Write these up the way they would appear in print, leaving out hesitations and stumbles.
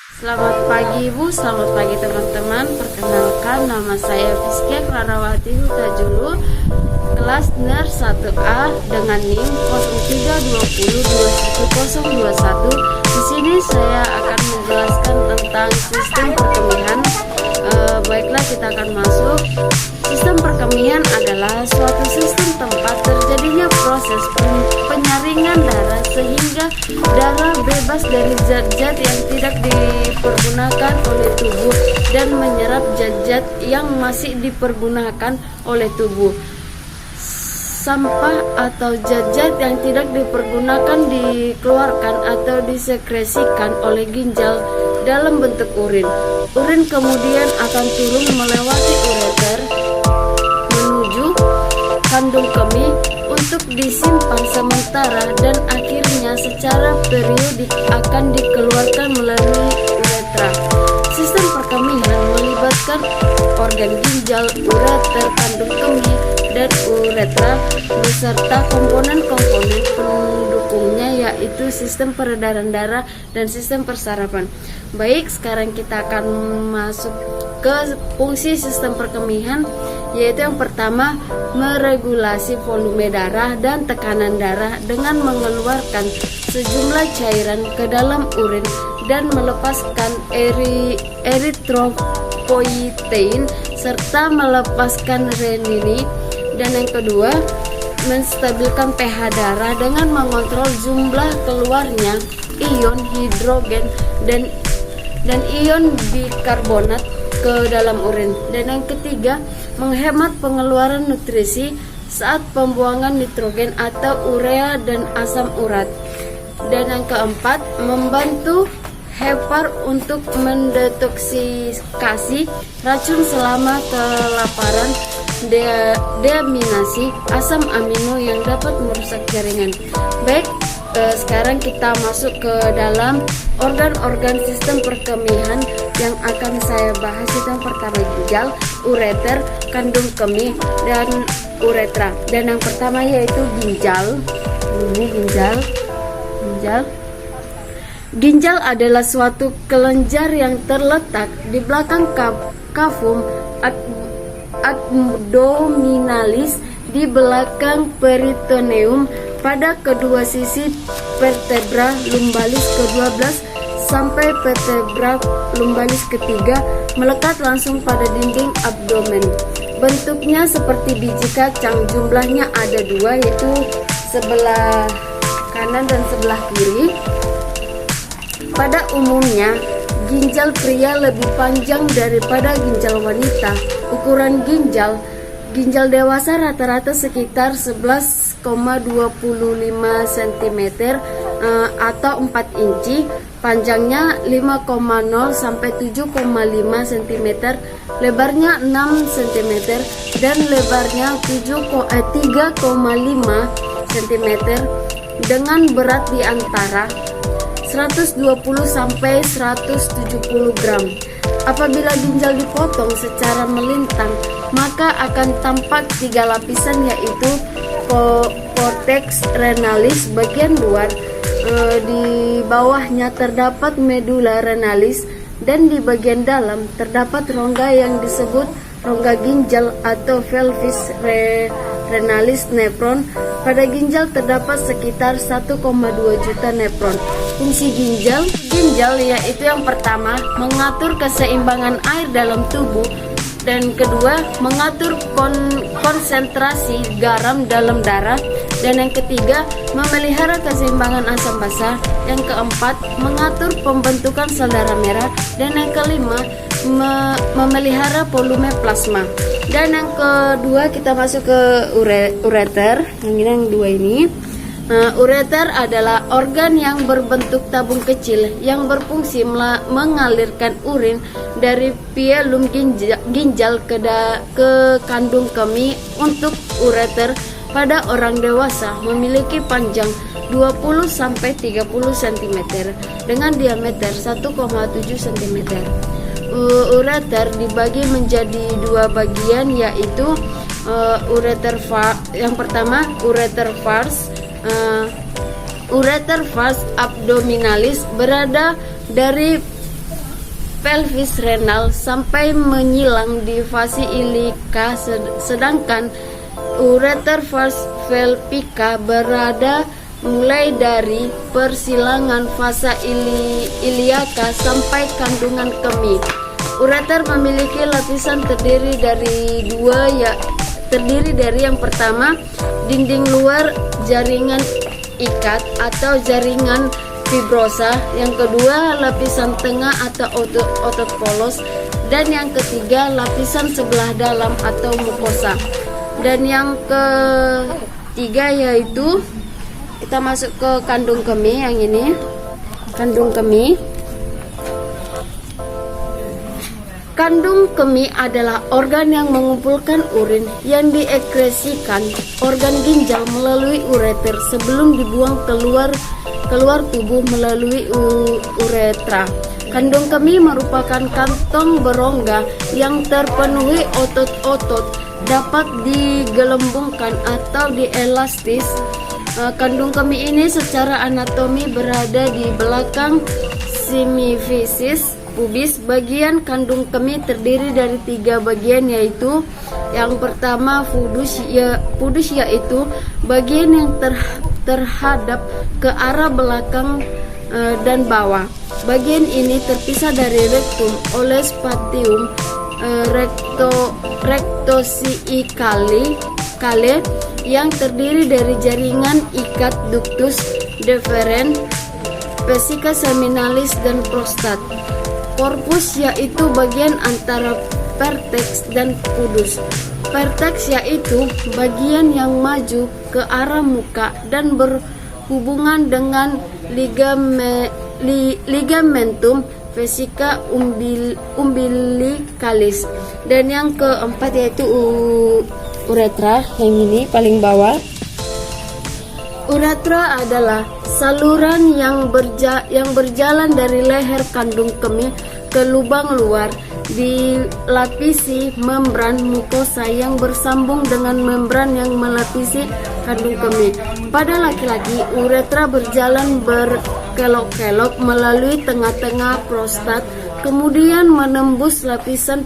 Selamat pagi Ibu, selamat pagi teman-teman. Perkenalkan, nama saya Fiskia Klarawati Hutajulu, kelas NER 1A dengan NIM 0320210021. Di sini saya akan menjelaskan tentang sistem perkemihan. Baiklah, kita akan masuk. Sistem perkemihan adalah suatu sistem tempat terjadinya proses penyaringan darah sehingga darah bebas dari zat-zat yang tidak dipergunakan oleh tubuh dan menyerap zat-zat yang masih dipergunakan oleh tubuh. Sampah atau zat-zat yang tidak dipergunakan dikeluarkan atau disekresikan oleh ginjal dalam bentuk urin. Urin kemudian akan turun melewati ureter menuju kandung kemih untuk disimpan sementara dan akhirnya secara periodik akan dikeluarkan melalui uretra. Sistem perkemihan melibatkan organ ginjal, ureter, kandung kemih, dan uretra beserta komponen-komponen pendukungnya yaitu sistem peredaran darah dan sistem persarapan. Baik, sekarang kita akan masuk ke fungsi sistem perkemihan, yaitu yang pertama meregulasi volume darah dan tekanan darah dengan mengeluarkan sejumlah cairan ke dalam urin dan melepaskan eritropoietin serta melepaskan renin. Dan yang kedua, menstabilkan pH darah dengan mengontrol jumlah keluarnya ion hidrogen dan ion bikarbonat ke dalam urin. Dan yang ketiga, menghemat pengeluaran nutrisi saat pembuangan nitrogen atau urea dan asam urat. Dan yang keempat, membantu hepar untuk mendetoksikasi racun selama kelaparan, deaminasi asam amino yang dapat merusak jaringan. Baik, sekarang kita masuk ke dalam organ-organ sistem perkemihan yang akan saya bahas. Itu yang pertama ginjal, ureter, kandung kemih, dan uretra. Dan yang pertama yaitu ginjal. Ini ginjal. Ginjal adalah suatu kelenjar yang terletak di belakang cavum abdominalis di belakang peritoneum pada kedua sisi vertebra lumbalis ke-12 sampai vertebra lumbalis ke-3, melekat langsung pada dinding abdomen. Bentuknya seperti biji kacang, jumlahnya ada dua, yaitu sebelah kanan dan sebelah kiri. Pada umumnya, ginjal pria lebih panjang daripada ginjal wanita. Ukuran ginjal dewasa rata-rata sekitar 11,25 cm atau 4 inci, panjangnya 5,0 sampai 7,5 cm, lebarnya 6 cm dan lebarnya 3,5 cm dengan berat di antara 120 sampai 170 gram. Apabila ginjal dipotong secara melintang, maka akan tampak 3 lapisan, yaitu cortex renalis bagian luar, di bawahnya terdapat medulla renalis, dan di bagian dalam terdapat rongga yang disebut rongga ginjal atau pelvis renalis nephron. Pada ginjal terdapat sekitar 1,2 juta nephron. Fungsi ginjal yaitu yang pertama mengatur keseimbangan air dalam tubuh, dan kedua mengatur konsentrasi garam dalam darah, dan yang ketiga memelihara keseimbangan asam basa, yang keempat mengatur pembentukan sel darah merah, dan yang kelima memelihara volume plasma. Dan yang kedua kita masuk ke ureter. Yang dua ini. Ureter adalah organ yang berbentuk tabung kecil yang berfungsi mengalirkan urin dari filum ginjal ke kandung kemih. Untuk ureter pada orang dewasa memiliki panjang 20 sampai 30 cm dengan diameter 1,7 cm. Ureter dibagi menjadi dua bagian, yaitu ureter yang pertama ureter vas. Ureter vas abdominalis berada dari pelvis renal sampai menyilang di fase ilika, sedangkan ureter vas pelvica berada mulai dari persilangan fase iliaka sampai kandungan kemih. Ureter memiliki lapisan terdiri dari yang pertama dinding luar jaringan ikat atau jaringan fibrosa, yang kedua lapisan tengah atau otot polos, dan yang ketiga lapisan sebelah dalam atau mukosa. Dan yang ketiga yaitu kita masuk ke kandung kemih. Yang ini kandung kemih. Kandung kemih adalah organ yang mengumpulkan urin yang diekresikan organ ginjal melalui ureter sebelum dibuang keluar tubuh melalui uretra. Kandung kemih merupakan kantong berongga yang terpenuhi otot-otot, dapat digelembungkan atau dielastis. Kandung kemih ini secara anatomi berada di belakang semifisis pubis. Bagian kandung kemih terdiri dari 3 bagian, yaitu yang pertama pudus, yaitu bagian yang terhadap ke arah belakang dan bawah. Bagian ini terpisah dari rektum oleh spatium rectosicale yang terdiri dari jaringan ikat ductus deferens, vesica seminalis, dan prostat. Corpus yaitu bagian antara vertex dan pudus. Vertex yaitu bagian yang maju ke arah muka dan berhubungan dengan ligamentum vesica umbilicalis. Dan yang keempat yaitu uretra, yang ini paling bawah. Uretra adalah saluran yang berjalan dari leher kandung kemih ke lubang luar, dilapisi membran mukosa yang bersambung dengan membran yang melapisi kandung kemih. Pada laki-laki, uretra berjalan berkelok-kelok melalui tengah-tengah prostat, kemudian menembus lapisan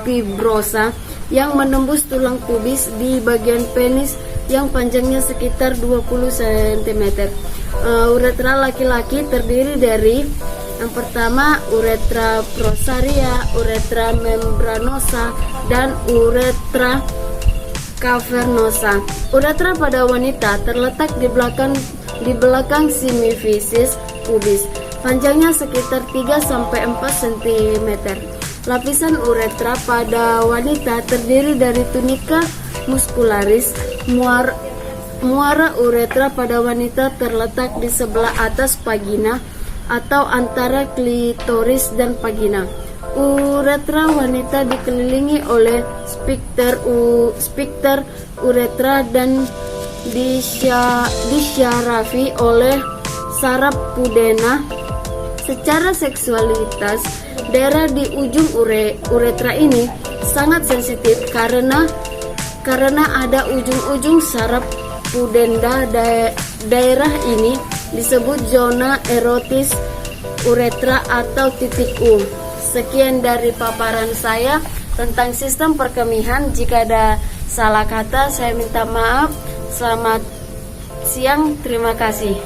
fibrosa yang menembus tulang pubis di bagian penis yang panjangnya sekitar 20 cm. Uretra laki-laki terdiri dari yang pertama uretra prosaria, uretra membranosa, dan uretra cavernosa. Uretra pada wanita terletak di belakang semifisis pubis. Panjangnya sekitar 3-4 cm. Lapisan uretra pada wanita terdiri dari tunika muscularis. Muara uretra pada wanita terletak di sebelah atas vagina atau antara klitoris dan vagina. Uretra wanita dikelilingi oleh sphincter uretra dan disyarafi oleh saraf pudena. Secara seksualitas, daerah di ujung uretra ini sangat sensitif karena ada ujung-ujung saraf pudenda. Daerah ini disebut zona erotis uretra atau titik U. Sekian dari paparan saya tentang sistem perkemihan. Jika ada salah kata, saya minta maaf. Selamat siang, terima kasih.